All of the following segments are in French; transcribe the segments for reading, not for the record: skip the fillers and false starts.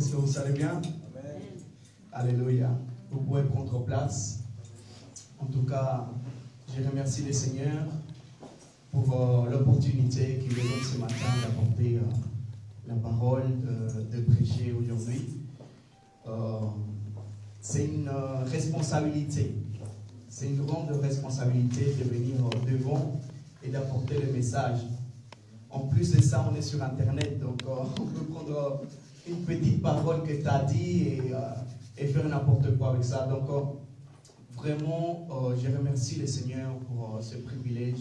Est-ce que vous allez bien? Amen. Alléluia. Vous pouvez prendre place. En tout cas, je remercie le Seigneur pour l'opportunité qu'il me donne ce matin d'apporter la parole, de prêcher aujourd'hui. C'est une responsabilité. C'est une grande responsabilité de venir devant et d'apporter le message. En plus de ça, on est sur Internet, donc on peut prendre une petite parole que tu as dit et faire n'importe quoi avec ça. Donc, vraiment, je remercie le Seigneur pour ce privilège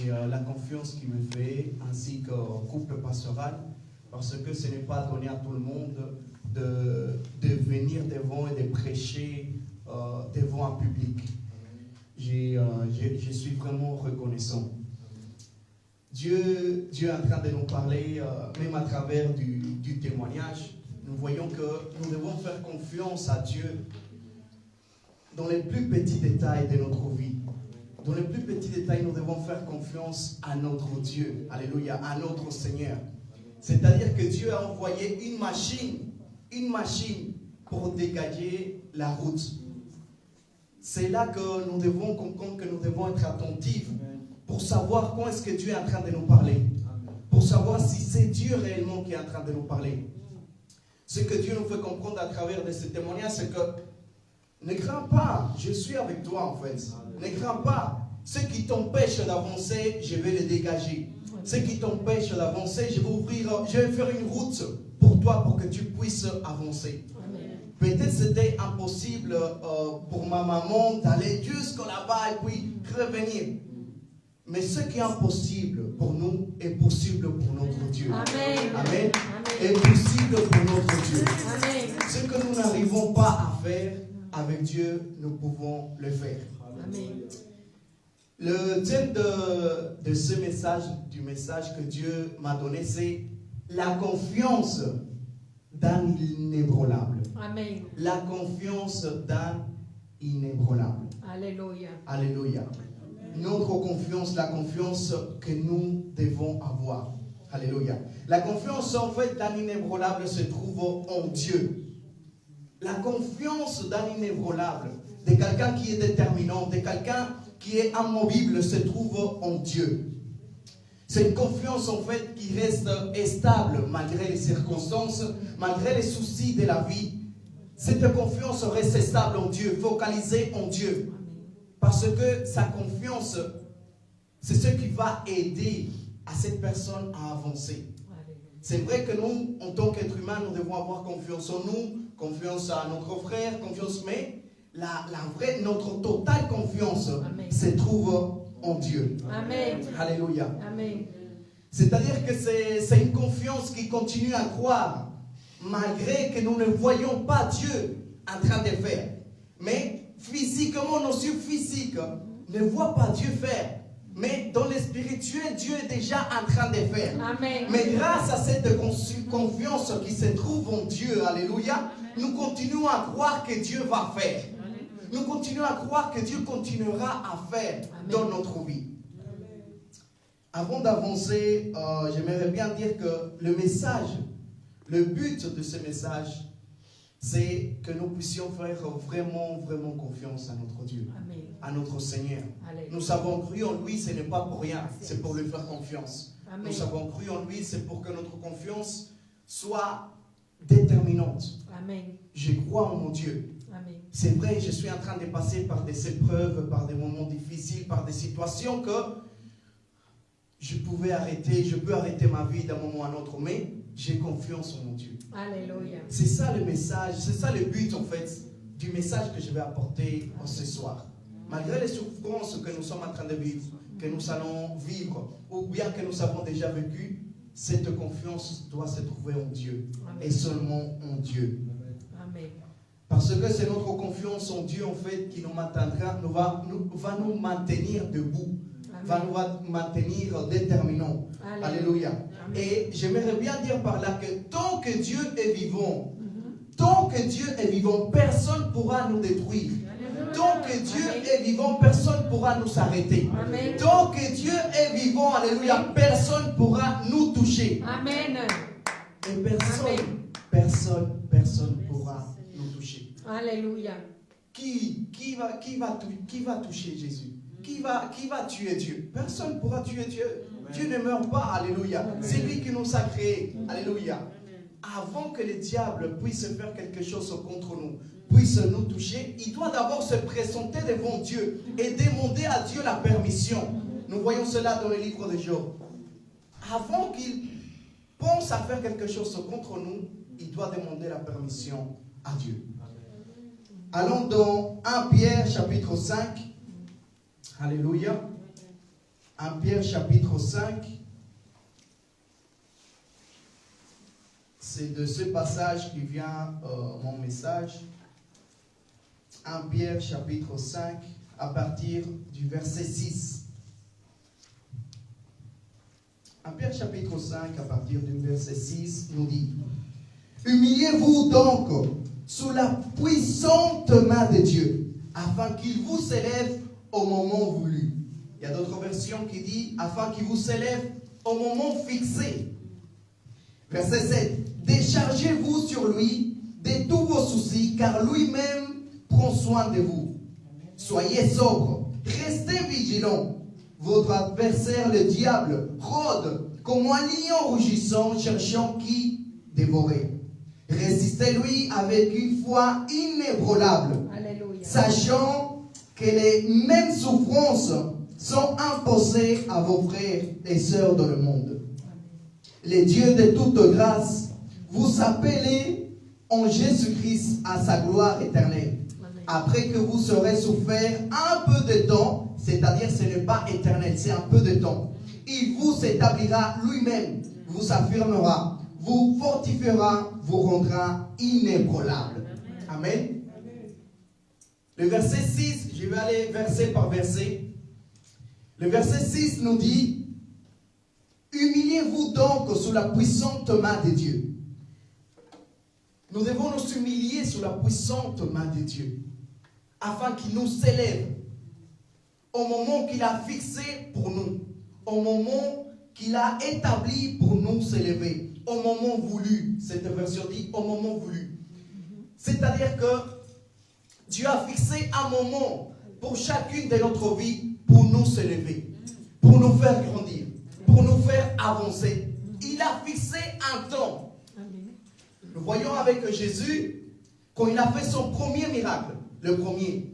et la confiance qu'il me fait, ainsi qu'au couple pastoral, parce que ce n'est pas donné à tout le monde de venir devant et de prêcher devant un public. Je suis vraiment reconnaissant. Dieu est en train de nous parler, même à travers du témoignage. Nous voyons que nous devons faire confiance à Dieu dans les plus petits détails de notre vie. Dans les plus petits détails, nous devons faire confiance à notre Dieu. Alléluia, à notre Seigneur. C'est-à-dire que Dieu a envoyé une machine pour dégager la route. C'est là que nous devons comprendre que nous devons être attentifs pour savoir quand est-ce que Dieu est en train de nous parler. Pour savoir si c'est Dieu réellement qui est en train de nous parler. Ce que Dieu nous fait comprendre à travers de ce témoignage, c'est que ne crains pas, je suis avec toi en fait. Ne crains pas. Ce qui t'empêche d'avancer, je vais le dégager. Ce qui t'empêche d'avancer, je vais faire une route pour toi pour que tu puisses avancer. Peut-être c'était impossible pour ma maman d'aller jusqu'à là-bas et puis revenir. Mais ce qui est impossible pour nous est possible pour notre Dieu. Amen. Amen. Est possible pour notre Dieu. Amen. Ce que nous n'arrivons pas à faire avec Dieu, nous pouvons le faire. Amen. Le thème de ce message, du message que Dieu m'a donné, c'est la confiance d'un inébranlable. Amen. La confiance d'un inébranlable. Alléluia. Alléluia. Notre confiance, la confiance que nous devons avoir. Alléluia. La confiance en fait d'un inébranlable se trouve en Dieu. La confiance d'un inébranlable, de quelqu'un qui est déterminant, de quelqu'un qui est immovible, se trouve en Dieu. C'est une confiance en fait qui reste stable malgré les circonstances, malgré les soucis de la vie. Cette confiance reste stable en Dieu, focalisée en Dieu. Parce que sa confiance, c'est ce qui va aider à cette personne à avancer. C'est vrai que nous, en tant qu'être humain, nous devons avoir confiance en nous, confiance à notre frère, confiance, mais notre totale confiance se trouve en Dieu. Amen. Alléluia. Amen. C'est-à-dire que c'est une confiance qui continue à croire, malgré que nous ne voyons pas Dieu en train de faire. Mais physiquement, nos yeux physiques ne voient pas Dieu faire. Mais dans le spirituel, Dieu est déjà en train de faire. Amen. Mais grâce à cette confiance qui se trouve en Dieu, alléluia, nous continuons à croire que Dieu va faire. Nous continuons à croire que Dieu continuera à faire dans notre vie. Avant d'avancer, j'aimerais bien dire que le message, le but de ce message, c'est que nous puissions faire vraiment confiance à notre Dieu, Amen. À notre Seigneur. Alléluia. Nous avons cru en lui, ce n'est pas pour rien, c'est pour lui faire confiance. Amen. Nous avons cru en lui, c'est pour que notre confiance soit déterminante. Amen. Je crois en mon Dieu. Amen. C'est vrai, je suis en train de passer par des épreuves, par des moments difficiles, par des situations que je peux arrêter ma vie d'un moment à un autre, mais j'ai confiance en mon Dieu. Alléluia. C'est ça le message, c'est ça le but en fait du message que je vais apporter ce soir. Malgré les souffrances que nous sommes en train de vivre, que nous allons vivre, ou bien que nous avons déjà vécu, cette confiance doit se trouver en Dieu. Amen. Et seulement en Dieu. Amen. Parce que c'est notre confiance en Dieu en fait qui nous maintiendra, va nous maintenir debout. Va nous maintenir déterminants. Alléluia. Amen. Et j'aimerais bien dire par là que tant que Dieu est vivant, personne ne pourra nous détruire. Amen. Tant que Dieu est vivant, personne ne pourra nous arrêter. Amen. Tant que Dieu est vivant, alléluia, personne ne pourra nous toucher. Amen. Et personne. Amen. personne ne pourra nous toucher. Alléluia. Qui va toucher Jésus? Qui va tuer Dieu? Personne ne pourra tuer Dieu. Dieu ne meurt pas. Alléluia. C'est lui qui nous a créés. Alléluia. Avant que le diable puisse faire quelque chose contre nous, puisse nous toucher, il doit d'abord se présenter devant Dieu et demander à Dieu la permission. Nous voyons cela dans le livre de Job. Avant qu'il pense à faire quelque chose contre nous, il doit demander la permission à Dieu. Allons dans 1 Pierre chapitre 5. Alléluia. 1 Pierre chapitre 5. C'est de ce passage qui vient mon message. 1 Pierre chapitre 5 à partir du verset 6. 1 Pierre chapitre 5 à partir du verset 6 nous dit: Humiliez-vous donc sous la puissante main de Dieu, afin qu'il vous élève au moment voulu. Il y a d'autres versions qui disent afin qu'il vous élève au moment fixé. Verset 7. Déchargez-vous sur lui de tous vos soucis, car lui-même prend soin de vous. Soyez sobres, restez vigilants. Votre adversaire, le diable, rôde comme un lion rougissant, cherchant qui dévorer. Résistez-lui avec une foi inébranlable, sachant que les mêmes souffrances sont imposées à vos frères et sœurs dans le monde. Le Dieu de toute grâce vous appelle en Jésus-Christ à sa gloire éternelle. Après que vous serez souffert un peu de temps, c'est-à-dire ce n'est pas éternel, c'est un peu de temps, il vous établira lui-même, vous affirmera, vous fortifiera, vous rendra inébranlable. Amen. Le verset 6, je vais aller verset par verset. Le verset 6 nous dit: Humiliez-vous donc sous la puissante main de Dieu. Nous devons nous humilier sous la puissante main de Dieu, afin qu'il nous élève au moment qu'il a fixé pour nous, au moment qu'il a établi pour nous s'élever, au moment voulu. Cette version dit au moment voulu. C'est-à-dire que Dieu a fixé un moment pour chacune de notre vie pour nous s'élever, pour nous faire grandir, pour nous faire avancer. Il a fixé un temps. Nous voyons avec Jésus, quand il a fait son premier miracle, le premier,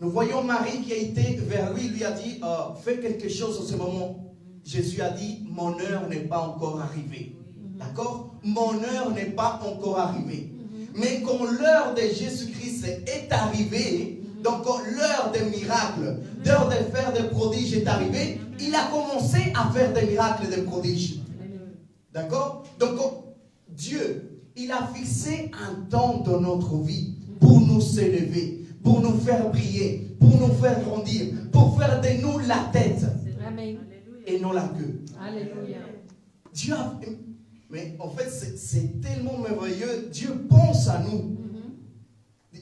nous voyons Marie qui a été vers lui, lui a dit, fais quelque chose en ce moment. Jésus a dit, mon heure n'est pas encore arrivée. D'accord? Mon heure n'est pas encore arrivée. Mais quand l'heure de Jésus-Christ est arrivée, donc quand l'heure des miracles, l'heure de faire des prodiges est arrivée, il a commencé à faire des miracles et des prodiges. D'accord? Donc Dieu, il a fixé un temps dans notre vie pour nous élever, pour nous faire briller, pour nous faire grandir, pour faire de nous la tête. Amen. Et non la queue. Alléluia. Dieu a... Mais en fait, c'est tellement merveilleux. Dieu pense à nous.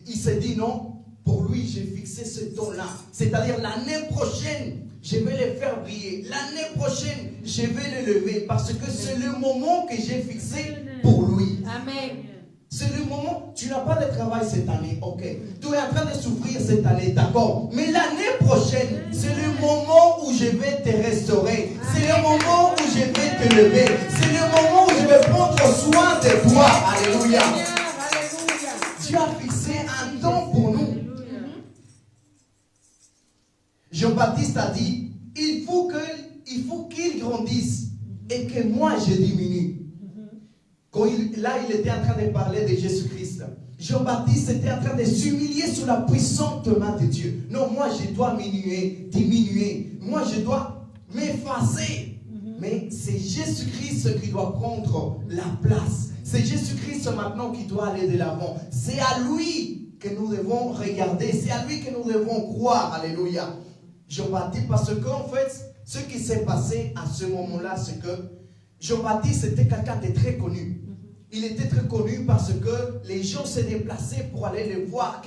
Il s'est dit non, pour lui, j'ai fixé ce temps-là. C'est-à-dire l'année prochaine, je vais les faire briller. L'année prochaine, je vais les lever. Parce que c'est le moment que j'ai fixé pour lui. Amen. C'est le moment, tu n'as pas de travail cette année, ok. Tu es en train de souffrir cette année, d'accord. Mais l'année prochaine, c'est le moment où je vais te restaurer. C'est le moment où je vais te lever. C'est le moment où je vais prendre soin de toi. Alléluia. Dieu a fixé un temps pour nous. Jean-Baptiste a dit, il faut qu'il grandisse et que moi je diminue. Quand il était en train de parler de Jésus-Christ, Jean-Baptiste était en train de s'humilier sous la puissante main de Dieu. Non, moi je dois diminuer. Moi je dois m'effacer. Mais c'est Jésus-Christ qui doit prendre la place. C'est Jésus-Christ maintenant qui doit aller de l'avant. C'est à lui que nous devons regarder. C'est à lui que nous devons croire. Alléluia. Jean-Baptiste, parce qu'en fait, ce qui s'est passé à ce moment-là, c'est que Jean-Baptiste était quelqu'un de très connu. Il était très connu parce que les gens se déplaçaient pour aller le voir.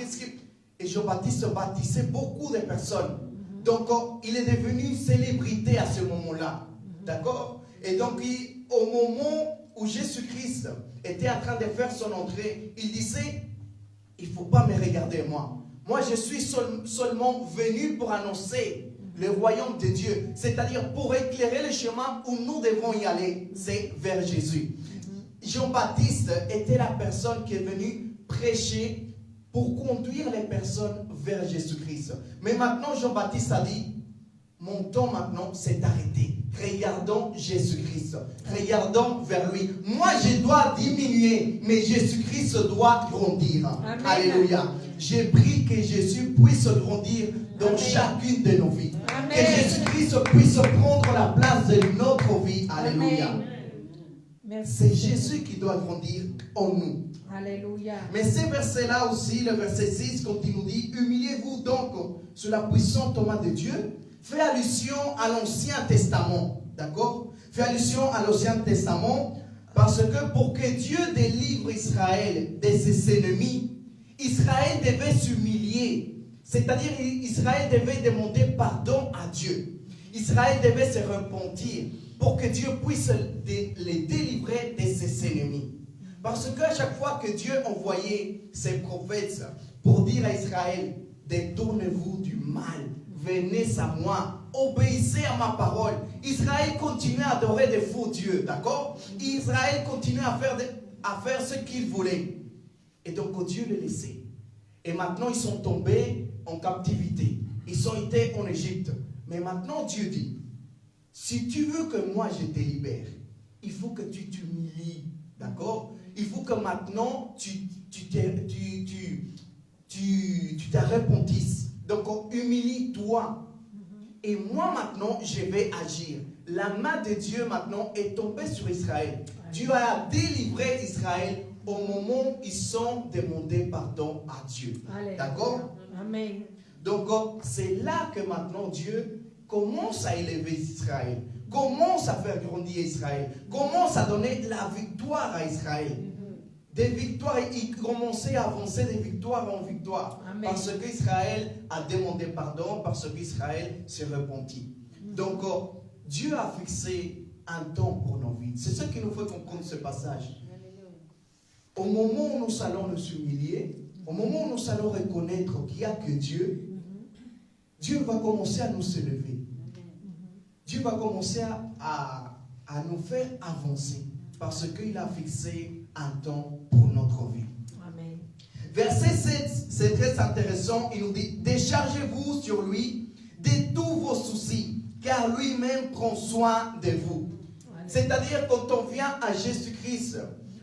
Et Jean-Baptiste baptisait beaucoup de personnes. Donc, il est devenu une célébrité à ce moment-là. D'accord? Et donc, au moment où Jésus-Christ était en train de faire son entrée, il disait, il ne faut pas me regarder moi. Moi, je suis seulement venu pour annoncer le royaume de Dieu, c'est-à-dire pour éclairer le chemin où nous devons y aller, c'est vers Jésus. Jean-Baptiste était la personne qui est venue prêcher pour conduire les personnes vers Jésus-Christ. Mais maintenant, Jean-Baptiste a dit, mon temps maintenant s'est arrêté. Regardons Jésus-Christ. Regardons vers lui. Moi, je dois diminuer, mais Jésus-Christ doit grandir. Amen. Alléluia. J'ai pris que Jésus puisse grandir dans Amen. Chacune de nos vies. Amen. Que Jésus-Christ puisse prendre la place de notre vie. Alléluia. C'est Jésus qui doit grandir en nous. Alléluia. Mais ces versets-là aussi, le verset 6, quand il nous dit, humiliez-vous donc sous la puissante main de Dieu, fait allusion à l'Ancien Testament. D'accord? Fait allusion à l'Ancien Testament parce que pour que Dieu délivre Israël de ses ennemis, Israël devait s'humilier. C'est-à-dire Israël devait demander pardon à Dieu. Israël devait se repentir pour que Dieu puisse les délivrer de ses ennemis. Parce qu'à chaque fois que Dieu envoyait ses prophètes pour dire à Israël, détournez-vous du mal, venez à moi, obéissez à ma parole. Israël continuait à adorer des faux dieux, d'accord? Israël continuait à faire ce qu'il voulait. Et donc Dieu les laissait. Et maintenant ils sont tombés en captivité. Ils ont été en Égypte. Mais maintenant Dieu dit, si tu veux que moi je te libère, il faut que tu t'humilies, d'accord? Il faut que maintenant tu te repentisses. Donc humilie-toi. Et moi maintenant je vais agir. La main de Dieu maintenant est tombée sur Israël. Dieu a délivré Israël au moment où ils sont demandé pardon à Dieu. D'accord? Amen. Donc c'est là que maintenant Dieu commence à élever Israël, commence à faire grandir Israël, commence à donner la victoire à Israël. Des victoires, il commençait à avancer de victoire en victoire. Amen. Parce qu'Israël a demandé pardon, parce qu'Israël s'est repenti. Donc Dieu a fixé un temps pour nos vies. C'est ce qui nous fait comprendre ce passage. Au moment où nous allons nous humilier, au moment où nous allons reconnaître qu'il n'y a que Dieu, Dieu va commencer à nous élever. Dieu va commencer à nous faire avancer parce qu'il a fixé un temps pour notre vie. Amen. Verset 7, c'est très intéressant. Il nous dit, déchargez-vous sur lui de tous vos soucis, car lui-même prend soin de vous. Amen. C'est-à-dire, quand on vient à Jésus-Christ,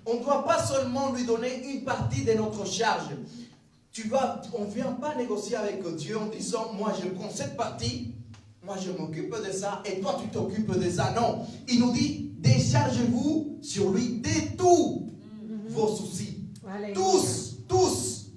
on ne doit pas seulement lui donner une partie de notre charge. On ne vient pas négocier avec Dieu en disant, moi je prends cette partie, moi je m'occupe de ça, et toi tu t'occupes de ça. Non, il nous dit, déchargez-vous sur lui de tous vos soucis. Alléluia. Tous.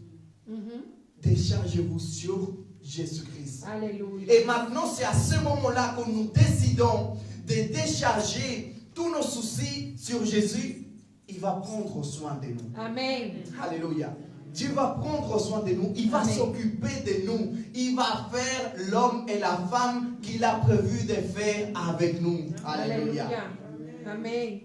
Déchargez-vous sur Jésus-Christ. Alléluia. Et maintenant, c'est à ce moment-là que nous décidons de décharger tous nos soucis sur Jésus. Il va prendre soin de nous. Amen. Alléluia. Dieu va prendre soin de nous. Il va s'occuper de nous. Il va faire l'homme et la femme qu'il a prévu de faire avec nous. Alléluia. Amen.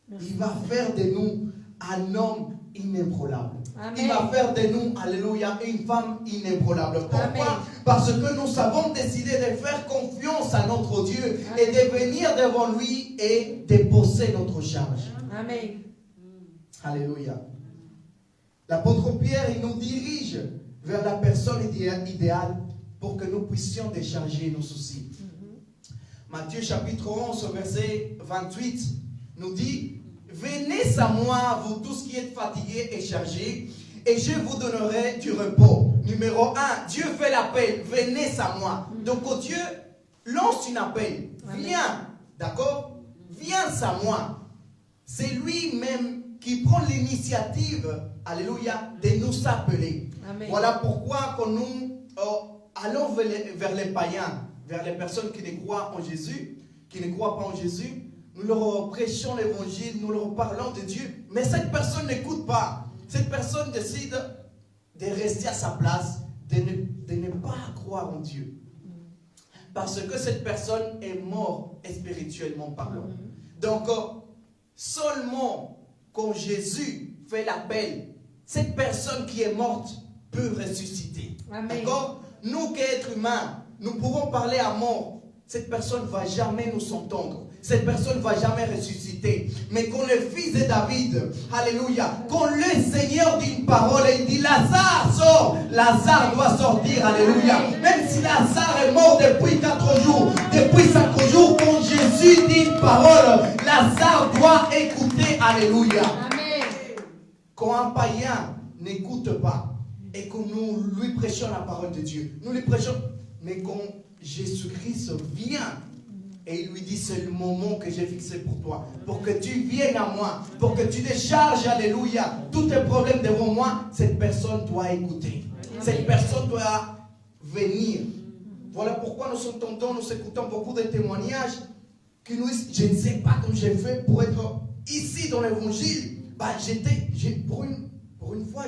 Il va faire de nous un homme inébranlable. Il va faire de nous, alléluia, une femme inébranlable. Pourquoi? Amen. Parce que nous avons décidé de faire confiance à notre Dieu. Amen. Et de venir devant lui et déposer notre charge. Amen. Alléluia. L'apôtre Pierre, il nous dirige vers la personne idéale pour que nous puissions décharger nos soucis. Matthieu chapitre 11, verset 28 nous dit, venez à moi, vous tous qui êtes fatigués et chargés, et je vous donnerai du repos. Numéro 1, Dieu fait l'appel, venez à moi. Donc Dieu lance un appel, viens, d'accord? Viens à moi. C'est lui-même qui prend l'initiative, alléluia, de nous appeler. Amen. Voilà pourquoi quand nous allons vers les païens, vers les personnes qui ne croient en Jésus, qui ne croient pas en Jésus, nous leur prêchons l'évangile, nous leur parlons de Dieu, mais cette personne n'écoute pas. Cette personne décide de rester à sa place, de ne pas croire en Dieu. Parce que cette personne est morte spirituellement parlant. Donc, seulement quand Jésus fait l'appel, cette personne qui est morte peut ressusciter. D'accord? Nous, qu'êtres humains, nous pouvons parler à mort. Cette personne ne va jamais nous entendre. Cette personne ne va jamais ressusciter. Mais quand le fils de David, alléluia, quand le Seigneur dit une parole et il dit Lazare sort, Lazare doit sortir, alléluia. Même si Lazare est mort depuis 4 jours, depuis 5 jours, quand Jésus dit une parole, Lazare doit écouter, alléluia. Quand un païen n'écoute pas et que nous lui prêchons la parole de Dieu, nous lui prêchons, mais quand Jésus-Christ vient et il lui dit c'est le moment que j'ai fixé pour toi, pour que tu viennes à moi, pour que tu décharges, alléluia, tous tes problèmes devant moi, cette personne doit écouter. Cette personne doit venir. Voilà pourquoi nous entendons, nous écoutons beaucoup de témoignages qui nous disent, je ne sais pas comment j'ai fait pour être ici dans l'évangile. Bah, pour une fois,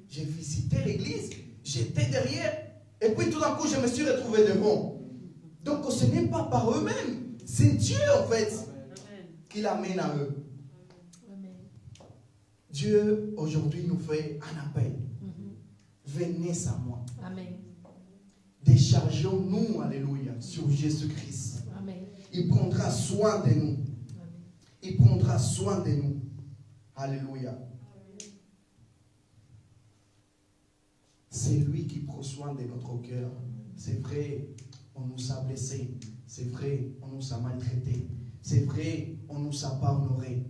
j'ai visité l'église, j'étais derrière, et puis tout d'un coup, je me suis retrouvé devant. Donc, ce n'est pas par eux-mêmes, c'est Dieu en fait qui l'amène à eux. Dieu aujourd'hui nous fait un appel. Venez à moi. Amen. Déchargeons-nous, alléluia, sur Jésus-Christ. Il prendra soin de nous. Il prendra soin de nous. Alléluia. C'est lui qui prend soin de notre cœur. C'est vrai, on nous a blessés. C'est vrai, on nous a maltraités. C'est vrai, on ne nous a pas honorés.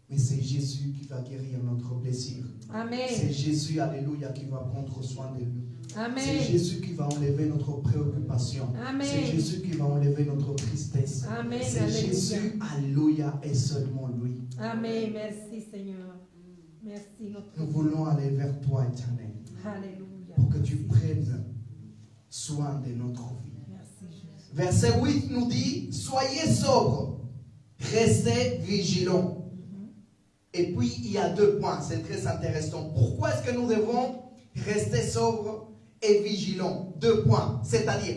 Mais c'est Jésus qui va guérir notre blessure. Amen. C'est Jésus, alléluia, qui va prendre soin de nous. Amen. C'est Jésus qui va enlever notre préoccupation. Amen. C'est Jésus qui va enlever notre tristesse. Amen. C'est alléluia. Jésus, alléluia, et seulement lui. Amen. Merci Seigneur. Merci. Nous voulons aller vers toi, Éternel. Alléluia. Pour que tu prennes soin de notre vie. Merci, Jésus. Verset 8 nous dit, soyez sobres, restez vigilants. Et puis, il y a 2 points, c'est très intéressant. Pourquoi est-ce que nous devons rester sobres et vigilants? 2 points, c'est-à-dire,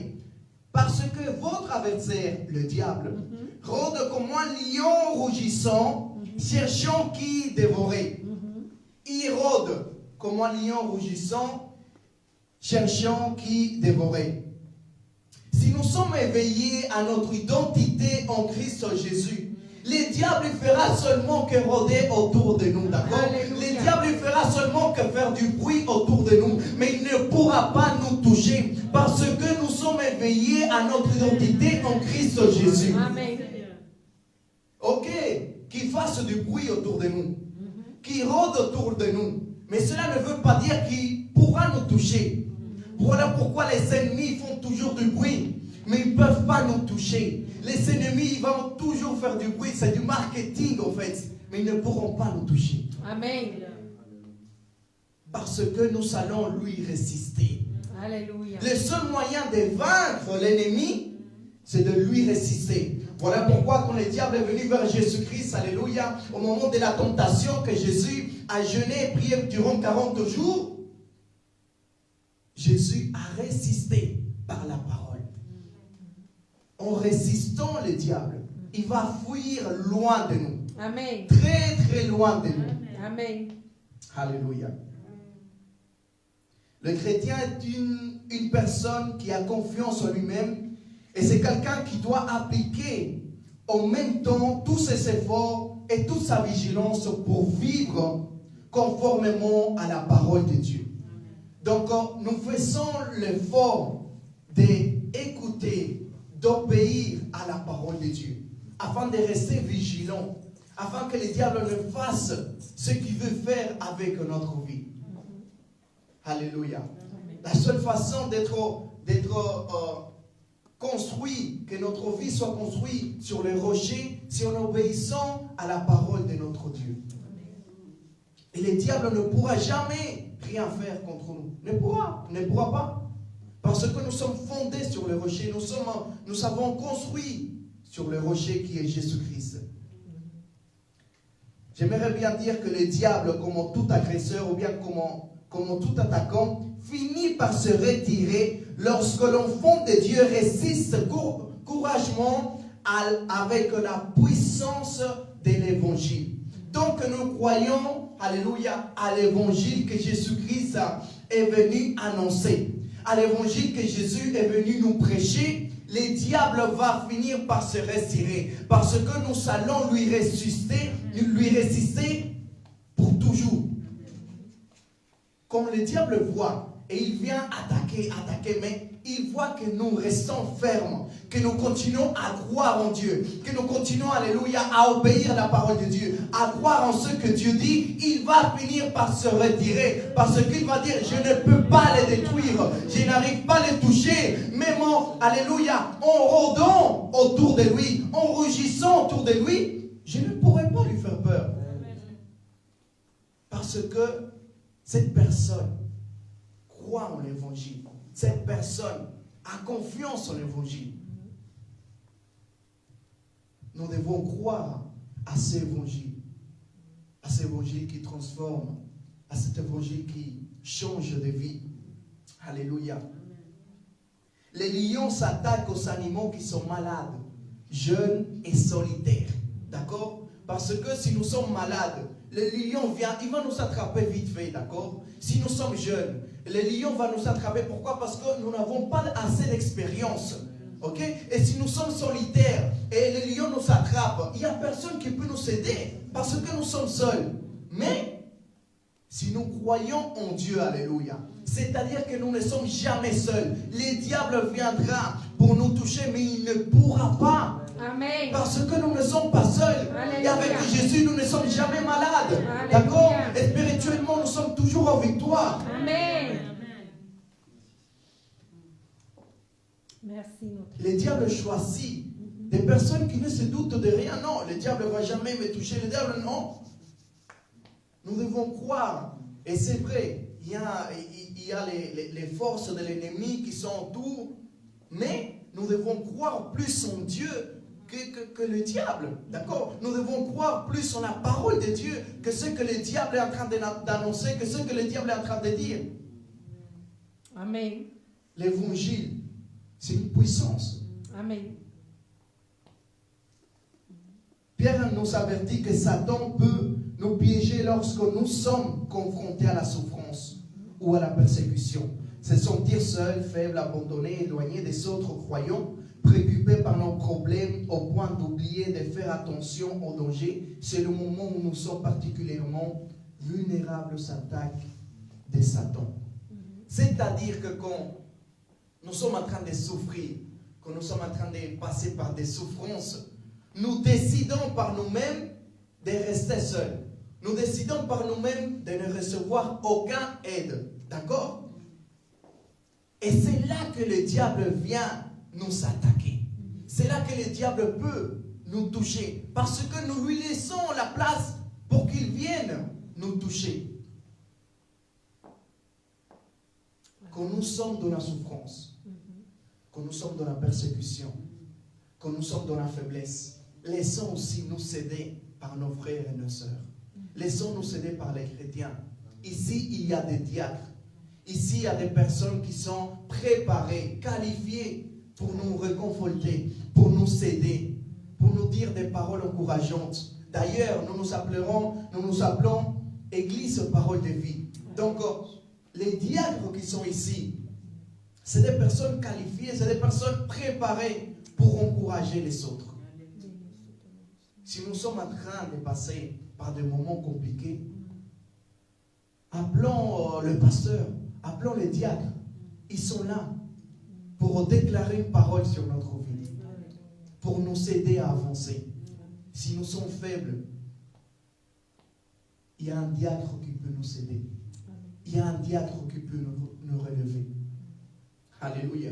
parce que votre adversaire, le diable, rôde comme un lion rougissant, cherchant qui dévorer. Il rôde comme un lion rougissant, cherchant qui dévorer. Si nous sommes éveillés à notre identité en Christ Jésus, le diable fera seulement que rôder autour de nous, d'accord? Le diable fera seulement que faire du bruit autour de nous, mais il ne pourra pas nous toucher parce que nous sommes éveillés à notre identité en Christ Jésus. Amen. Ok, qu'il fasse du bruit autour de nous, qu'il rôde autour de nous, mais cela ne veut pas dire qu'il pourra nous toucher. Voilà pourquoi les ennemis font toujours du bruit, mais ils ne peuvent pas nous toucher. Les ennemis, ils vont toujours faire du bruit. C'est du marketing, en fait. Mais ils ne pourront pas nous toucher. Amen. Parce que nous allons lui résister. Alléluia. Le seul moyen de vaincre l'ennemi, c'est de lui résister. Voilà pourquoi quand le diable est venu vers Jésus-Christ, alléluia, au moment de la tentation que Jésus a jeûné et prié durant 40 jours, Jésus a résisté par la parole. En résistant le diable, il va fuir loin de nous. Amen. Très, très loin de nous. Amen. Alléluia. Le chrétien est une personne qui a confiance en lui-même et c'est quelqu'un qui doit appliquer en même temps tous ses efforts et toute sa vigilance pour vivre conformément à la parole de Dieu. Donc, nous faisons l'effort d'écouter, d'obéir à la parole de Dieu, afin de rester vigilants, afin que le diable ne fasse ce qu'il veut faire avec notre vie. Alléluia. La seule façon d'être construit, que notre vie soit construite sur les rochers, c'est en obéissant à la parole de notre Dieu. Et le diable ne pourra jamais rien faire contre nous. Ne pourra pas. Parce que nous sommes fondés sur le rocher. Nous avons construit sur le rocher qui est Jésus-Christ. J'aimerais bien dire que le diable, comme tout agresseur ou bien comme tout attaquant, finit par se retirer lorsque l'enfant de Dieu résiste courageusement avec la puissance de l'évangile. Donc nous croyons, alléluia, à l'évangile que Jésus-Christ est venu annoncer. À l'évangile que Jésus est venu nous prêcher, le diable va finir par se retirer. Parce que nous allons lui résister pour toujours. Comme le diable voit, et il vient attaquer, mais il voit que nous restons fermes, que nous continuons à croire en Dieu, que nous continuons, alléluia, à obéir à la parole de Dieu, à croire en ce que Dieu dit, il va finir par se retirer, parce qu'il va dire, je ne peux pas les détruire, je n'arrive pas à les toucher, même alléluia, en rôdant autour de lui, en rugissant autour de lui, je ne pourrai pas lui faire peur. Parce que cette personne croit en l'évangile. Cette personne a confiance en l'évangile. Nous devons croire à cet évangile qui transforme, à cet évangile qui change de vie. Alléluia. Les lions s'attaquent aux animaux qui sont malades, jeunes et solitaires. D'accord? Parce que si nous sommes malades, le lion vient, il va nous attraper vite fait, d'accord? Si nous sommes jeunes, le lion va nous attraper. Pourquoi? Parce que nous n'avons pas assez d'expérience. Ok? Et si nous sommes solitaires et le lion nous attrape, il n'y a personne qui peut nous aider parce que nous sommes seuls. Mais si nous croyons en Dieu, alléluia, c'est-à-dire que nous ne sommes jamais seuls. Le diable viendra pour nous toucher, mais il ne pourra pas. Amen. Parce que nous ne sommes pas seuls. Alléluia. Et avec Jésus, nous ne sommes jamais malades. D'accord? Et spirituellement, nous sommes toujours en victoire. Amen. Merci. Le diable choisit des personnes qui ne se doutent de rien. Non, le diable ne va jamais me toucher. Le diable, non. Nous devons croire. Et c'est vrai, il y a les forces de l'ennemi qui sont autour. Mais nous devons croire plus en Dieu que le diable. D'accord? Nous devons croire plus en la parole de Dieu que ce que le diable est en train d'annoncer, que ce que le diable est en train de dire. Amen. L'évangile, c'est une puissance. Amen. Pierre nous avertit que Satan peut nous piéger lorsque nous sommes confrontés à la souffrance ou à la persécution. Se sentir seul, faible, abandonné, éloigné des autres croyants, préoccupés par nos problèmes au point d'oublier de faire attention aux dangers, c'est le moment où nous sommes particulièrement vulnérables aux attaques de Satan. C'est-à-dire que quand nous sommes en train de souffrir, quand nous sommes en train de passer par des souffrances, nous décidons par nous-mêmes de rester seuls. Nous décidons par nous-mêmes de ne recevoir aucune aide. D'accord? Et c'est là que le diable vient nous attaquer. C'est là que le diable peut nous toucher. Parce que nous lui laissons la place pour qu'il vienne nous toucher. Quand nous sommes dans la souffrance, quand nous sommes dans la persécution, quand nous sommes dans la faiblesse, laissons aussi nous aider par nos frères et nos sœurs. Laissons nous aider par les chrétiens. Ici, il y a des diacres. Ici, il y a des personnes qui sont préparées, qualifiées pour nous réconforter, pour nous aider, pour nous dire des paroles encourageantes. D'ailleurs, nous nous appelons Église Parole de Vie. Donc, les diacres qui sont ici, c'est des personnes qualifiées, c'est des personnes préparées pour encourager les autres. Si nous sommes en train de passer par des moments compliqués, appelons le pasteur, appelons les diacres. Ils sont là pour déclarer une parole sur notre vie, pour nous aider à avancer. Si nous sommes faibles, il y a un diacre qui peut nous aider. Il y a un diacre qui peut nous relever. Alléluia.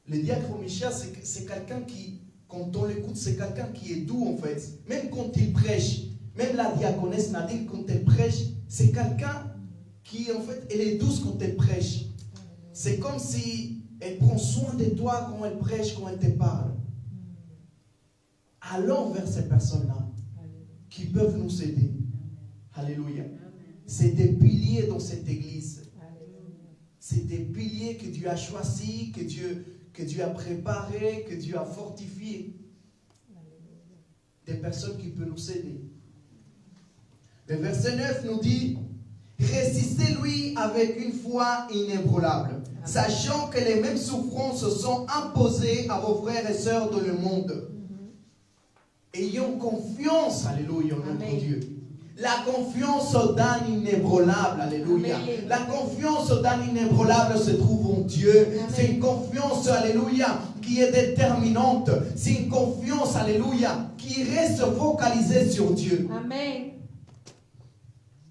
Le diacre Michel, c'est quelqu'un qui, quand on l'écoute, c'est quelqu'un qui est doux en fait. Même quand il prêche, même la diaconesse Nadine, quand elle prêche, c'est quelqu'un qui en fait, elle est douce quand elle prêche. C'est comme si elle prend soin de toi quand elle prêche, quand elle te parle. Allons vers ces personnes-là qui peuvent nous aider. Alléluia. C'est des piliers dans cette église. C'est des piliers que Dieu a choisis, que Dieu a préparés, que Dieu a fortifiés. des personnes qui peuvent nous aider. Le verset 9 nous dit, résistez-lui avec une foi inébranlable, sachant que les mêmes souffrances sont imposées à vos frères et sœurs dans le monde. Ayons confiance, alléluia, en notre Dieu. La confiance d'un inébranlable, alléluia. Amen. La confiance d'un inébranlable se trouve en Dieu. C'est une confiance, alléluia, qui est déterminante. C'est une confiance, alléluia, qui reste focalisée sur Dieu. Amen.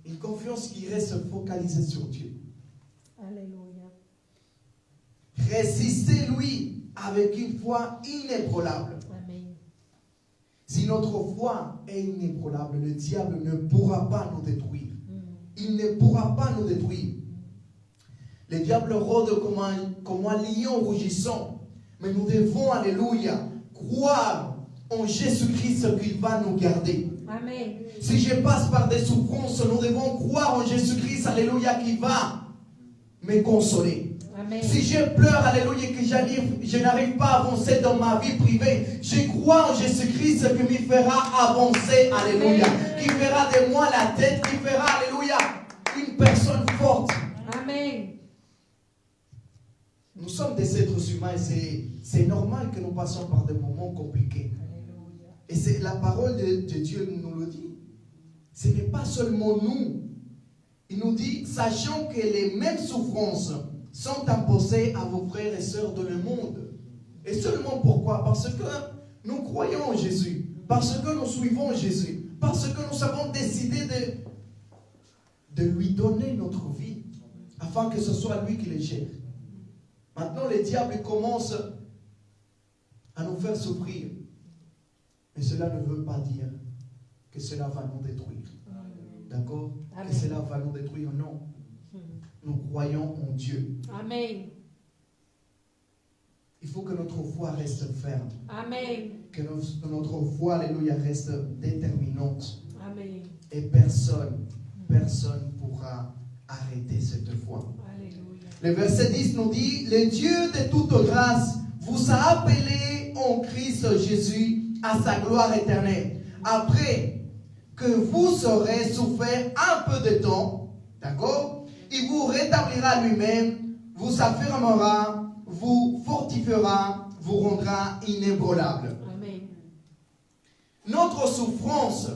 Une confiance qui reste focalisée sur Dieu. Alléluia. Résistez-lui avec une foi inébranlable. Amen. Si notre foi est inébranlable, le diable ne pourra pas nous détruire. Il ne pourra pas nous détruire. Le diable rôde comme un lion rougissant. Mais nous devons, alléluia, croire en Jésus-Christ qu'il va nous garder. Amen. Si je passe par des souffrances, nous devons croire en Jésus-Christ, alléluia, qui va me consoler. Amen. Si je pleure, alléluia, que je n'arrive pas à avancer dans ma vie privée, je crois en Jésus-Christ qui me fera avancer, alléluia, qui fera de moi la tête, qui fera, alléluia, une personne forte. Amen. Nous sommes des êtres humains et c'est normal que nous passions par des moments compliqués. Alléluia. Et c'est la parole de Dieu nous le dit. Ce n'est pas seulement nous. Il nous dit, sachant que les mêmes souffrances sont imposées à vos frères et sœurs dans le monde. Et seulement pourquoi? Parce que nous croyons en Jésus. Parce que nous suivons Jésus. Parce que nous avons décidé de lui donner notre vie. Afin que ce soit lui qui les gère. Maintenant, le diable commence à nous faire souffrir. Mais cela ne veut pas dire que cela va nous détruire. D'accord? Que cela va nous détruire. Non. Nous croyons en Dieu. Amen. Il faut que notre foi reste ferme. Amen. Que notre foi, alléluia, reste déterminante. Amen. Et personne pourra arrêter cette foi. Alléluia. Le verset 10 nous dit, le Dieu de toute grâce vous a appelé en Christ Jésus à sa gloire éternelle. Après que vous aurez souffert un peu de temps, d'accord? Il vous rétablira lui-même, vous affirmera, vous fortifiera, vous rendra inébranlable. Amen. Notre souffrance,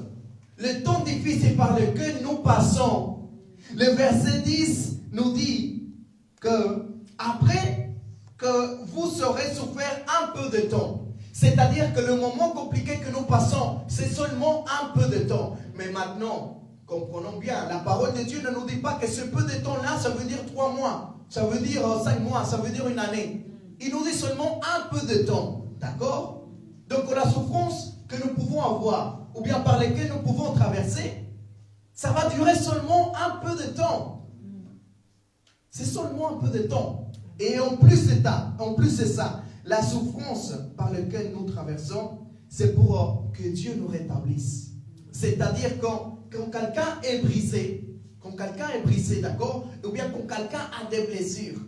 le temps difficile par lequel nous passons, le verset 10 nous dit que après que vous aurez souffert un peu de temps, c'est-à-dire que le moment compliqué que nous passons, c'est seulement un peu de temps. Mais maintenant, comprenons bien, la parole de Dieu ne nous dit pas que ce peu de temps-là, ça veut dire 3 mois, ça veut dire 5 mois, ça veut dire une année. Il nous dit seulement un peu de temps. D'accord? Donc la souffrance que nous pouvons avoir, ou bien par lesquelles nous pouvons traverser, ça va durer seulement un peu de temps. C'est seulement un peu de temps. Et en plus c'est ça, la souffrance par laquelle nous traversons, c'est pour que Dieu nous rétablisse. C'est-à-dire quand quelqu'un est brisé, d'accord, ou bien quand quelqu'un a des blessures,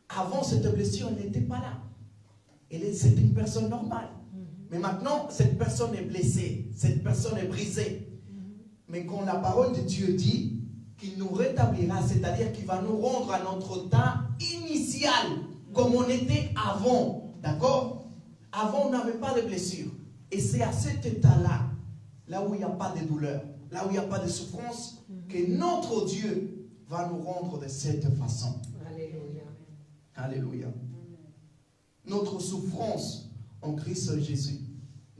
avant cette blessure, elle n'était pas là. C'était une personne normale. Mais maintenant, cette personne est blessée, cette personne est brisée. Mais quand la parole de Dieu dit qu'il nous rétablira, c'est-à-dire qu'il va nous rendre à notre état initial, comme on était avant, d'accord? Avant, on n'avait pas de blessure. Et c'est à cet état-là, là où il n'y a pas de douleur, là où il n'y a pas de souffrance, que notre Dieu va nous rendre de cette façon. Alléluia. Alléluia. Notre souffrance en Christ Jésus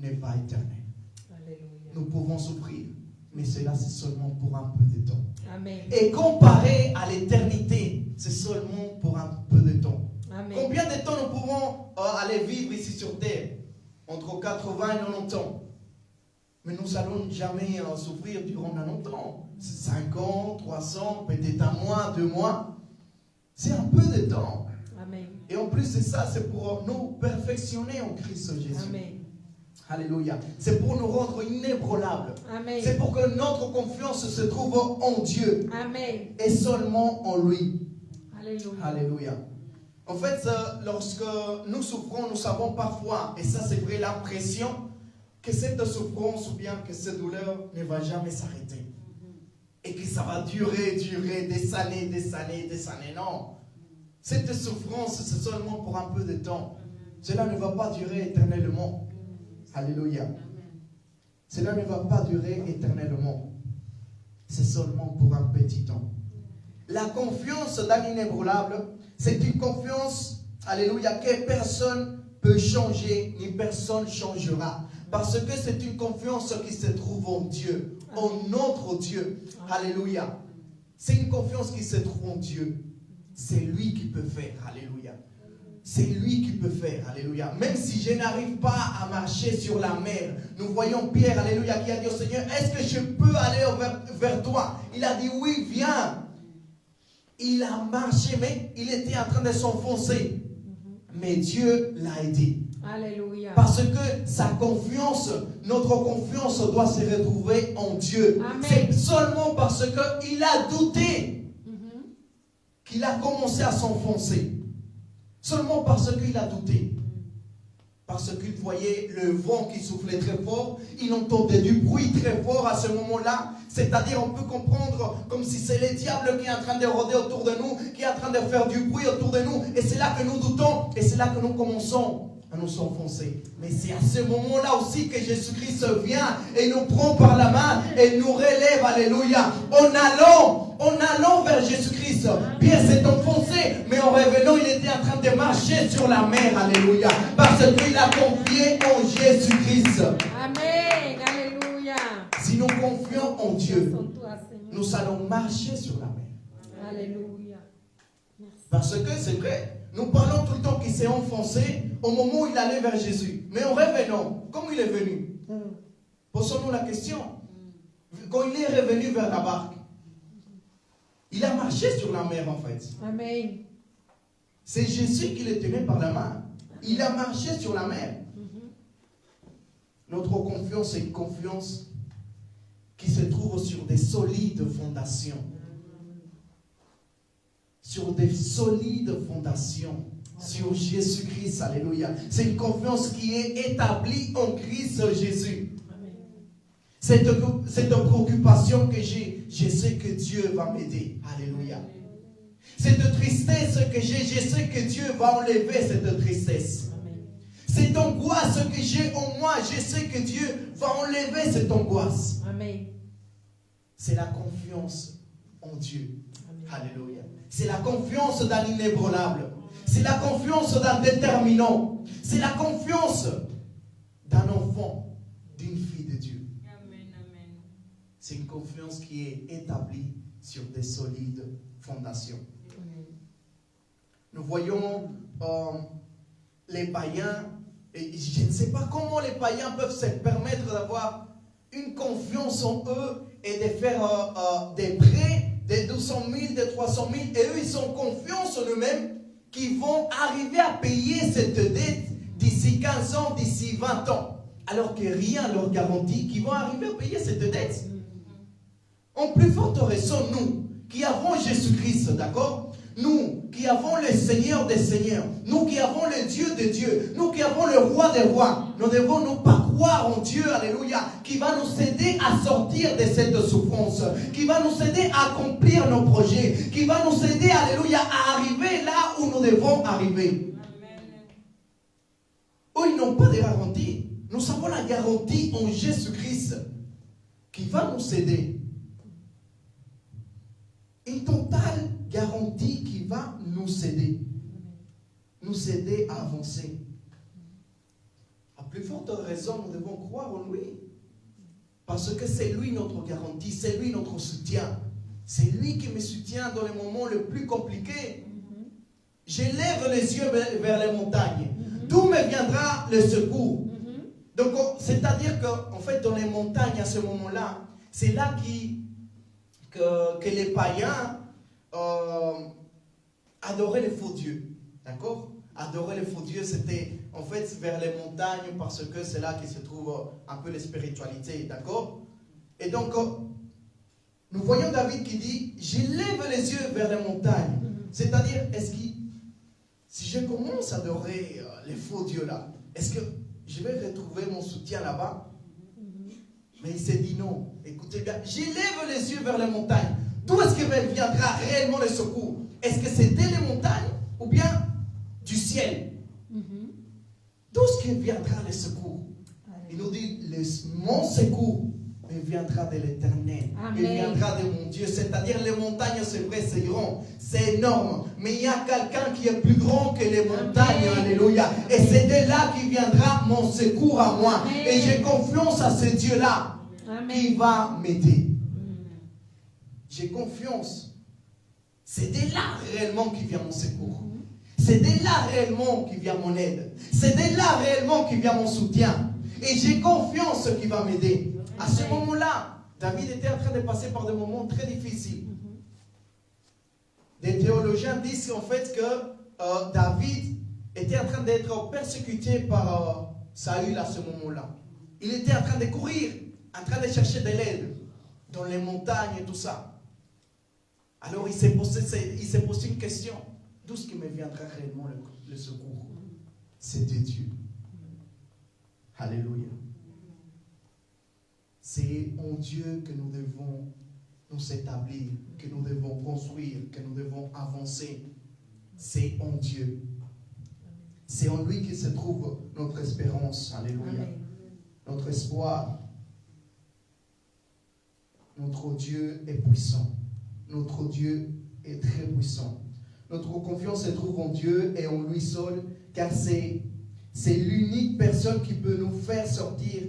n'est pas éternelle. Alléluia. Nous pouvons souffrir, mais cela c'est seulement pour un peu de temps. Amen. Et comparé à l'éternité, c'est seulement pour un peu de temps. Amen. Combien de temps nous pouvons aller vivre ici sur terre? Entre 80 et 90 ans. Mais nous n'allons jamais souffrir durant 90 ans. 5 ans, 300, peut-être un mois, 2 mois. C'est un peu de temps. Amen. Et en plus de ça, c'est pour nous perfectionner en Christ Jésus. Amen. Alléluia. C'est pour nous rendre inébranlables. Amen. C'est pour que notre confiance se trouve en Dieu. Amen. Et seulement en lui. Alléluia. Alléluia. En fait, lorsque nous souffrons, nous savons parfois, et ça c'est vrai, l'impression que cette souffrance ou bien que cette douleur ne va jamais s'arrêter. Et que ça va durer des années. Non. Cette souffrance, c'est seulement pour un peu de temps. Cela ne va pas durer éternellement. Alléluia. Cela ne va pas durer éternellement. C'est seulement pour un petit temps. La confiance dans l'inébranlable, c'est une confiance, alléluia, que personne peut changer, ni personne changera. Parce que c'est une confiance qui se trouve en Dieu, en notre Dieu. Alléluia. C'est une confiance qui se trouve en Dieu. C'est lui qui peut faire. Alléluia. C'est lui qui peut faire. Alléluia. Même si je n'arrive pas à marcher sur la mer, nous voyons Pierre, alléluia, qui a dit au Seigneur, est-ce que je peux aller vers toi? Il a dit oui, viens. Il a marché, mais il était en train de s'enfoncer. Mais Dieu l'a aidé. Alléluia. Parce que sa confiance, notre confiance doit se retrouver en Dieu. C'est seulement parce qu'il a douté qu'il a commencé à s'enfoncer. Seulement parce qu'il a douté. Parce qu'il voyait le vent qui soufflait très fort. Il entendait du bruit très fort à ce moment-là. C'est-à-dire, on peut comprendre comme si c'est le diable qui est en train de rôder autour de nous, qui est en train de faire du bruit autour de nous. Et c'est là que nous doutons. Et c'est là que nous commençons à nous enfoncer. Mais c'est à ce moment-là aussi que Jésus-Christ vient et nous prend par la main et nous relève. Alléluia. En allant vers Jésus-Christ, Pierre s'est enfoncé, mais en revenant, il était en train de marcher sur la mer. Alléluia. Parce qu'il a confié en Jésus-Christ. Amen. Alléluia. Si nous confions en Dieu, nous allons marcher sur la mer. Alléluia. Parce que c'est vrai. Nous parlons tout le temps qu'il s'est enfoncé au moment où il allait vers Jésus. Mais en revenant, comment il est venu? Posons-nous la question. Quand il est revenu vers la barque, il a marché sur la mer en fait. Amen. C'est Jésus qui le tenait par la main. Il a marché sur la mer. Notre confiance est une confiance qui se trouve sur des solides fondations. Sur des solides fondations, sur Jésus-Christ, alléluia. C'est une confiance qui est établie en Christ Jésus. Cette préoccupation que j'ai, je sais que Dieu va m'aider, alléluia. Cette tristesse que j'ai, je sais que Dieu va enlever cette tristesse. Cette angoisse que j'ai en moi, je sais que Dieu va enlever cette angoisse. C'est la confiance en Dieu, alléluia. C'est la confiance dans l'inébranlable. C'est la confiance d'un déterminant. C'est la confiance d'un enfant, d'une fille de Dieu. C'est une confiance qui est établie sur des solides fondations. Nous voyons les païens, et je ne sais pas comment les païens peuvent se permettre d'avoir une confiance en eux et de faire des prêts de 200 000, de 300 000, et eux, ils ont confiance en eux-mêmes qu'ils vont arriver à payer cette dette d'ici 15 ans, d'ici 20 ans. Alors que rien leur garantit qu'ils vont arriver à payer cette dette. En plus forte raison, nous, qui avons Jésus-Christ, d'accord? Nous, qui avons le Seigneur des Seigneurs, nous qui avons le Dieu des dieux, nous qui avons le Roi des rois, nous devons nous pas croire en Dieu, alléluia, qui va nous aider à sortir de cette souffrance, qui va nous aider à accomplir nos projets, qui va nous aider, alléluia, à arriver là où nous devons arriver. Eux, ils n'ont pas de garantie. Nous avons la garantie en Jésus-Christ qui va nous aider. Une totale garantie qui va nous aider à avancer. À plus forte raison, nous devons croire en lui. Parce que c'est lui notre garantie, c'est lui notre soutien. C'est lui qui me soutient dans les moments les plus compliqués. Je lève les yeux vers les montagnes. D'où me viendra le secours? Donc, c'est-à-dire qu'en fait, dans les montagnes, à ce moment-là, c'est là que les païens adoraient les faux dieux. D'accord? Adorer les faux dieux, c'était en fait vers les montagnes parce que c'est là qu'il se trouve un peu la spiritualité. D'accord? Et donc, nous voyons David qui dit, je lève les yeux vers les montagnes. C'est-à-dire, si je commence à adorer les faux dieux là, est-ce que je vais retrouver mon soutien là-bas? Mais il s'est dit non, écoutez bien, j'élève les yeux vers les montagnes. D'où est-ce que viendra réellement le secours? Est-ce que c'est des montagnes ou bien du ciel? D'où est-ce que viendra le secours? Il nous dit, mon secours viendra de l'Éternel. Il viendra de mon Dieu. C'est-à-dire les montagnes, c'est vrai, c'est grand, c'est énorme. Mais il y a quelqu'un qui est plus grand que les montagnes. Amen. Alléluia. Et c'est de là qu'il viendra mon secours à moi. Amen. Et j'ai confiance à ce Dieu-là qui va m'aider. J'ai confiance. C'est de là réellement qui vient mon secours. C'est de là réellement qui vient mon aide. C'est de là réellement qui vient mon soutien. Et j'ai confiance qu'il va m'aider. À ce moment-là, David était en train de passer par des moments très difficiles. Des théologiens disent en fait que David était en train d'être persécuté par Saül à ce moment-là. Il était en train de courir, en train de chercher de l'aide dans les montagnes et tout ça. Alors il s'est posé une question. D'où est-ce qu'il me viendra réellement le secours? C'est de Dieu. Alléluia. C'est en Dieu que nous devons nous établir, que nous devons construire, que nous devons avancer. C'est en Dieu. C'est en lui que se trouve notre espérance. Alléluia. Amen. Notre espoir. Notre Dieu est puissant. Notre Dieu est très puissant. Notre confiance se trouve en Dieu et en lui seul, car c'est l'unique personne qui peut nous faire sortir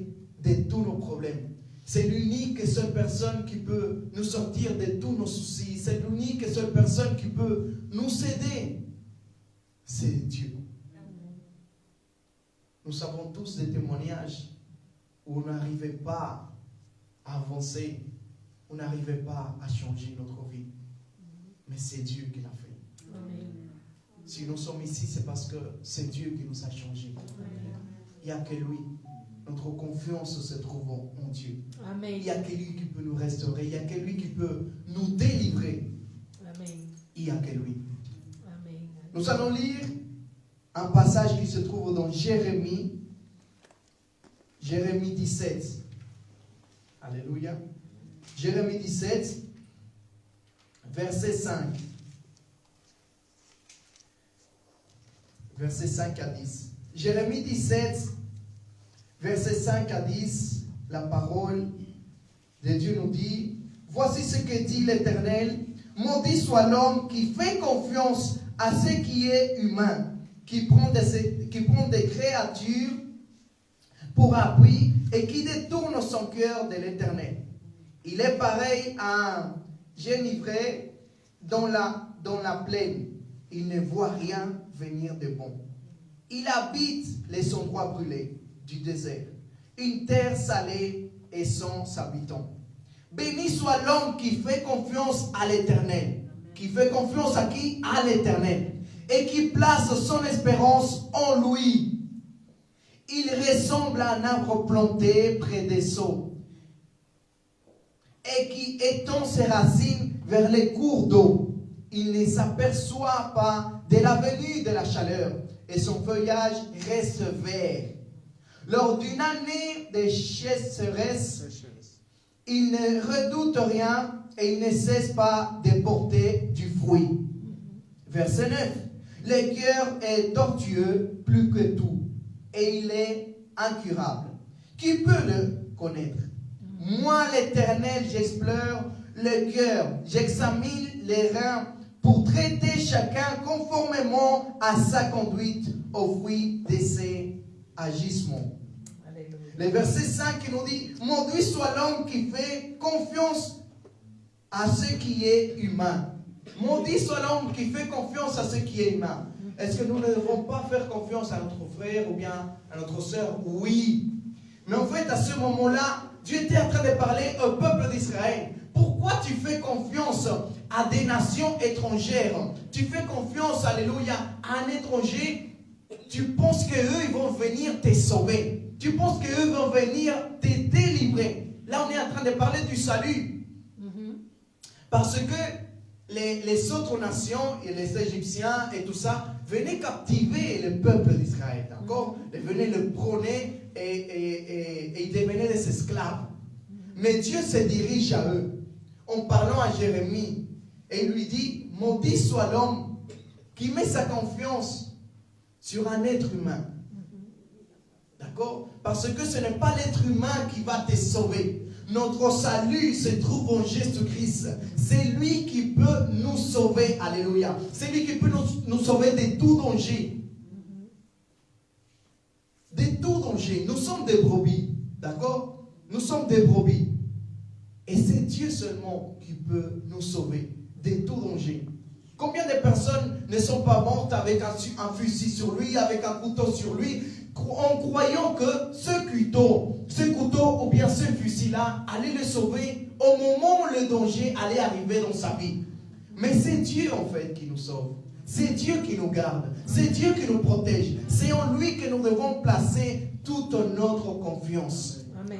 de tous nos problèmes. C'est l'unique et seule personne qui peut nous sortir de tous nos soucis. C'est l'unique et seule personne qui peut nous aider. C'est Dieu. Nous avons tous des témoignages où on n'arrivait pas à avancer, on n'arrivait pas à changer notre vie. Mais c'est Dieu qui l'a fait. Amen. Si nous sommes ici, c'est parce que c'est Dieu qui nous a changés. Il n'y a que lui. Notre confiance se trouve en Dieu. Amen. Il n'y a que lui qui peut nous restaurer. Il n'y a que lui qui peut nous délivrer. Amen. Il n'y a que lui. Amen. Nous allons lire un passage qui se trouve dans Jérémie 17. Alléluia. Jérémie 17, verset 5. Verset 5 à 10. Jérémie 17, verset 5 à 10, la parole de Dieu nous dit: voici ce que dit l'Éternel, maudit soit l'homme qui fait confiance à ce qui est humain, qui prend des créatures pour appui et qui détourne son cœur de l'Éternel. Il est pareil à un génivré dans la plaine. Il ne voit rien venir de bon. Il habite les endroits brûlés du désert, une terre salée et sans habitants. Béni soit l'homme qui fait confiance à l'Éternel. Qui fait confiance à qui? À l'Éternel. Et qui place son espérance en lui. Il ressemble à un arbre planté près des eaux et qui étend ses racines vers les cours d'eau. Il ne s'aperçoit pas de la venue de la chaleur et son feuillage reste vert. Lors d'une année de sécheresse, il ne redoute rien et il ne cesse pas de porter du fruit. Verset 9. Le cœur est tortueux plus que tout et il est incurable. Qui peut le connaître? Moi, l'Éternel, j'explore le cœur, j'examine les reins pour traiter chacun conformément à sa conduite au fruit de ses agissements. Alléluia. Le verset 5 qui nous dit: maudit soit l'homme qui fait confiance à ce qui est humain. Maudit soit l'homme qui fait confiance à ce qui est humain. Est-ce que nous ne devons pas faire confiance à notre frère ou bien à notre sœur? Oui. Mais en fait, à ce moment-là, Dieu était en train de parler au peuple d'Israël. Pourquoi tu fais confiance à des nations étrangères? Tu fais confiance, alléluia, à un étranger. Tu penses qu'eux, ils vont venir te sauver. Tu penses qu'eux vont venir te délivrer. Là, on est en train de parler du salut. Parce que les autres nations, et les Égyptiens et tout ça, venaient captiver le peuple d'Israël. D'accord? Ils venaient le prôner et ils devenaient des esclaves. Mais Dieu se dirige à eux en parlant à Jérémie et il lui dit, maudit soit l'homme qui met sa confiance sur un être humain. D'accord? Parce que ce n'est pas l'être humain qui va te sauver. Notre salut se trouve en Jésus-Christ. C'est lui qui peut nous sauver. Alléluia. C'est lui qui peut nous sauver de tout danger. De tout danger. Nous sommes des brebis. D'accord? Nous sommes des brebis. Et c'est Dieu seulement qui peut nous sauver de tout danger. Combien de personnes ne sont pas mortes avec un fusil sur lui, avec un couteau sur lui, en croyant que ce couteau ou bien ce fusil-là allait le sauver au moment où le danger allait arriver dans sa vie. Mais c'est Dieu en fait qui nous sauve. C'est Dieu qui nous garde. C'est Dieu qui nous protège. C'est en lui que nous devons placer toute notre confiance. Amen.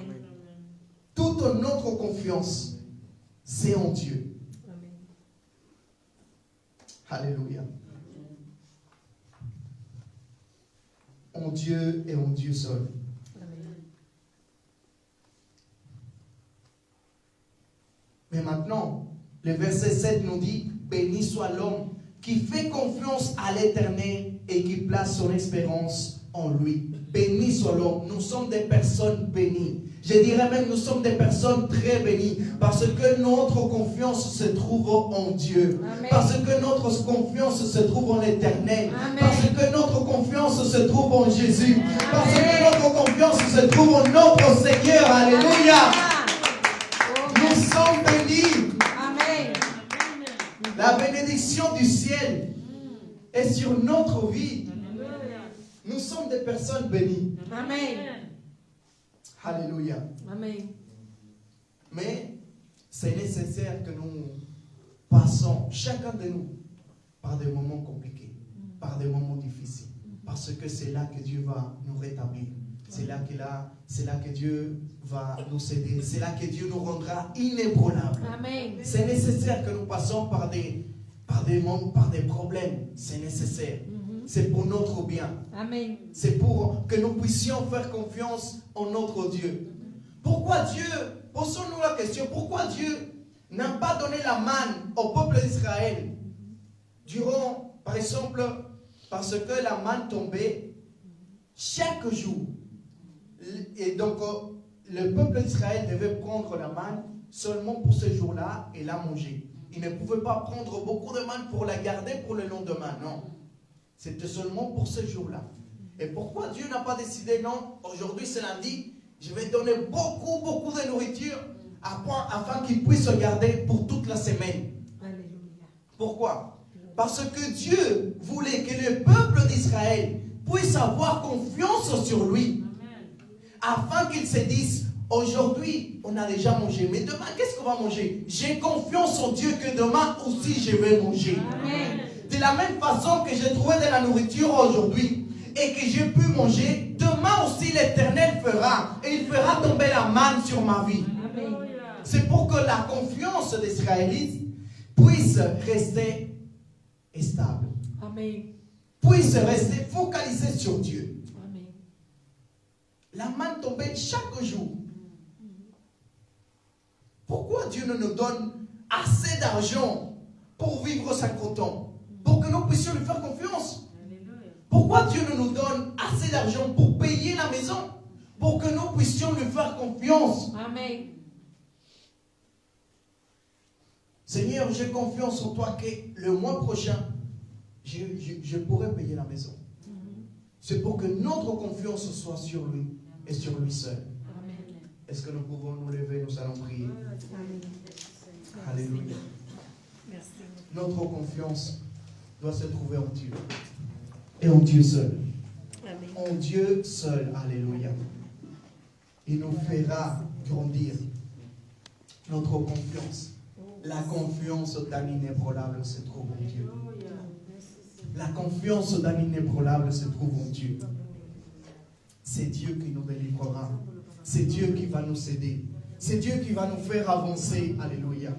Toute notre confiance, c'est en Dieu. Amen. Alléluia. En Dieu et en Dieu seul. Amen. Mais maintenant, le verset 7 nous dit, béni soit l'homme qui fait confiance à l'Éternel et qui place son espérance en lui. Béni soit l'homme. Nous sommes des personnes bénies. Je dirais même, nous sommes des personnes très bénies parce que notre confiance se trouve en Dieu. Amen. Parce que notre confiance se trouve en l'Éternel. Amen. Parce que notre confiance se trouve en Jésus. Amen. Parce que notre confiance se trouve en notre Seigneur. Alléluia. Nous sommes bénis. Amen. La bénédiction du ciel est sur notre vie. Nous sommes des personnes bénies. Amen. Alléluia. Amen. Mais c'est nécessaire que nous passons, chacun de nous, par des moments compliqués, par des moments difficiles. Parce que c'est là que Dieu va nous rétablir. C'est là que Dieu va nous aider. C'est là que Dieu nous rendra inébranlables. Amen. C'est nécessaire que nous passons par des problèmes. C'est nécessaire. C'est pour notre bien. Amen. C'est pour que nous puissions faire confiance en notre Dieu. Pourquoi Dieu, posons-nous la question, pourquoi Dieu n'a pas donné la manne au peuple d'Israël durant, par exemple, parce que la manne tombait chaque jour. Et donc, le peuple d'Israël devait prendre la manne seulement pour ce jour-là et la manger. Il ne pouvait pas prendre beaucoup de manne pour la garder pour le lendemain, non. C'était seulement pour ce jour-là. Et pourquoi Dieu n'a pas décidé, non, aujourd'hui c'est lundi, je vais donner beaucoup de nourriture afin qu'ils puissent se garder pour toute la semaine. Alléluia. Pourquoi? Parce que Dieu voulait que le peuple d'Israël puisse avoir confiance sur lui. Afin qu'ils se disent, aujourd'hui on a déjà mangé, mais demain qu'est-ce qu'on va manger? J'ai confiance en Dieu que demain aussi je vais manger. Amen. De la même façon que j'ai trouvé de la nourriture aujourd'hui et que j'ai pu manger, demain aussi l'Éternel fera. Et il fera tomber la manne sur ma vie. Amen. C'est pour que la confiance des Israélites puisse rester stable. Amen. Puisse rester focalisée sur Dieu. Amen. La manne tombait chaque jour. Pourquoi Dieu ne nous donne assez d'argent pour vivre 50 ans? Pour que nous puissions lui faire confiance. Pourquoi Dieu ne nous donne assez d'argent pour payer la maison? Pour que nous puissions lui faire confiance. Amen. Seigneur, j'ai confiance en toi que le mois prochain, je pourrai payer la maison. C'est pour que notre confiance soit sur lui et sur lui seul. Amen. Est-ce que nous pouvons nous lever, nous allons prier? Amen. Alléluia. Merci. Notre confiance doit se trouver en Dieu. Et en Dieu seul. Amen. En Dieu seul. Alléluia. Il nous fera grandir notre confiance. La confiance d'un inébranlable se trouve en Dieu. La confiance d'un inébranlable se trouve en Dieu. C'est Dieu qui nous délivrera. C'est Dieu qui va nous aider. C'est Dieu qui va nous faire avancer. Alléluia.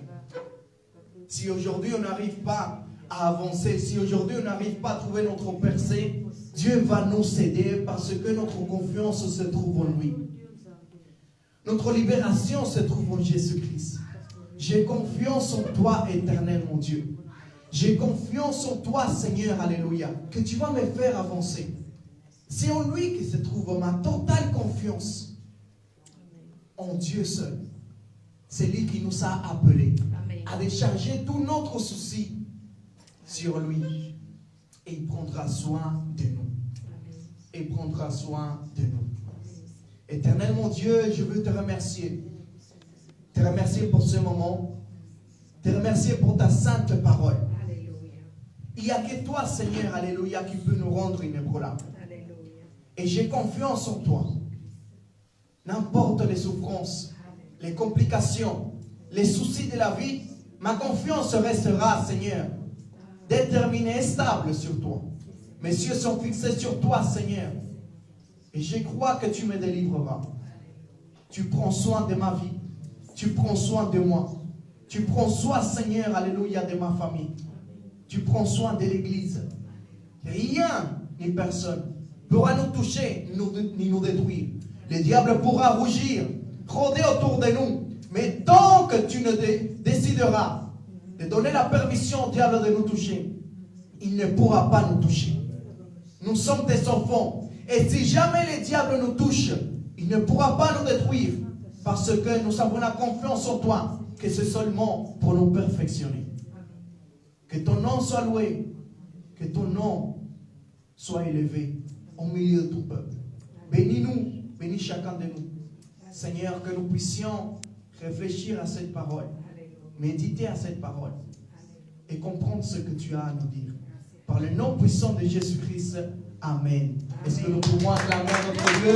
Si aujourd'hui on n'arrive pas à avancer, si aujourd'hui on n'arrive pas à trouver notre percée, Dieu va nous aider parce que notre confiance se trouve en lui. Notre libération se trouve en Jésus-Christ. J'ai confiance en toi, éternel mon Dieu. J'ai confiance en toi, Seigneur, alléluia, que tu vas me faire avancer. C'est en lui que se trouve ma totale confiance. En Dieu seul. C'est lui qui nous a appelés à décharger tous notre soucis sur lui. Et il prendra soin de nous. Et il prendra soin de nous. Éternel mon Dieu, je veux te remercier. Te remercier pour ce moment. Te remercier pour ta sainte parole. Il n'y a que toi, Seigneur, alléluia, qui peut nous rendre inébranlables. Et j'ai confiance en toi. N'importe les souffrances, les complications, les soucis de la vie, ma confiance restera, Seigneur, déterminée et stable sur toi. Mes yeux sont fixés sur toi, Seigneur. Et je crois que tu me délivreras. Tu prends soin de ma vie. Tu prends soin de moi. Tu prends soin, Seigneur, alléluia, de ma famille. Tu prends soin de l'Église. Rien ni personne pourra nous toucher ni nous détruire. Le diable pourra rougir, rôder autour de nous. Mais tant que tu ne décideras de donner la permission au diable de nous toucher, il ne pourra pas nous toucher. Nous sommes des enfants. Et si jamais le diable nous touche, il ne pourra pas nous détruire. Parce que nous avons la confiance en toi, que c'est seulement pour nous perfectionner. Que ton nom soit loué. Que ton nom soit élevé au milieu de ton peuple. Bénis-nous, bénis chacun de nous. Seigneur, que nous puissions réfléchir à cette parole, méditer à cette parole et comprendre ce que tu as à nous dire. Par le nom puissant de Jésus-Christ, Amen. Est-ce que nous pouvons acclamer à notre Dieu?